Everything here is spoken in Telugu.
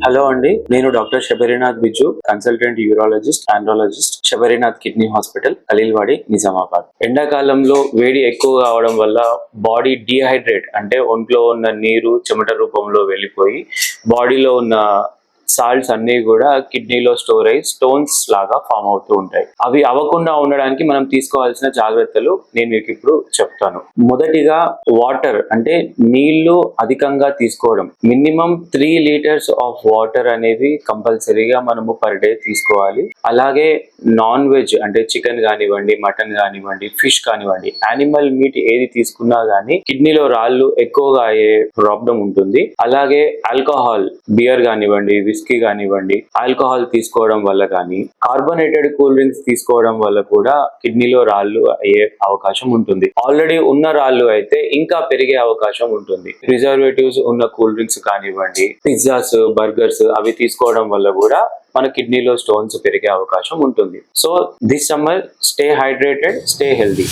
హలో అండి, నేను doctor Sabarinath Biju, consultant urologist, andrologist, Sabarinath kidney hospital, Khaleelwadi, Nizamabad. ఎండాకాలంలో వేడి ఎక్కువ కావడం వల్ల బాడీ డీహైడ్రేట్ అంటే ఒంట్లో ఉన్న నీరు చెమట రూపంలో వెళ్ళిపోయి బాడీలో ఉన్న సాల్ట్స్ అన్ని కూడా కిడ్నీలో స్టోర్ అయ్యి స్టోన్స్ లాగా ఫామ్ అవుతూ ఉంటాయి. అవి అవ్వకుండా ఉండడానికి మనం తీసుకోవాల్సిన జాగ్రత్తలు నేను మీకు ఇప్పుడు చెప్తాను. మొదటిగా వాటర్ అంటే నీళ్లు అధికంగా తీసుకోవడం. మినిమం 3 లీటర్స్ ఆఫ్ వాటర్ అనేది కంపల్సరీగా మనము పర్ డే తీసుకోవాలి. అలాగే నాన్ వెజ్ అంటే చికెన్ కానివ్వండి, మటన్ కానివ్వండి, ఫిష్ కానివ్వండి, యానిమల్ మీట్ ఏది తీసుకున్నా గానీ కిడ్నీలో రాళ్ళు ఎక్కువగా అయ్యే ప్రాబ్లం ఉంటుంది. అలాగే ఆల్కహాల్, బియర్ కానివ్వండి, విస్కీ కానివ్వండి, ఆల్కహాల్ తీసుకోవడం వల్ల కానీ, కార్బోనేటెడ్ కూల్ డ్రింక్స్ తీసుకోవడం వల్ల కూడా కిడ్నీలో రాళ్ళు అయ్యే అవకాశం ఉంటుంది. ఆల్రెడీ ఉన్న రాళ్ళు అయితే ఇంకా పెరిగే అవకాశం ఉంటుంది. ప్రిజర్వేటివ్స్ ఉన్న కూల్ డ్రింక్స్ కానివ్వండి, పిజ్జాస్, బర్గర్స్ అవి తీసుకోవడం వల్ల కూడా మన కిడ్నీలో స్టోన్స్ పెరిగే అవకాశం ఉంటుంది. So this summer stay hydrated, stay healthy.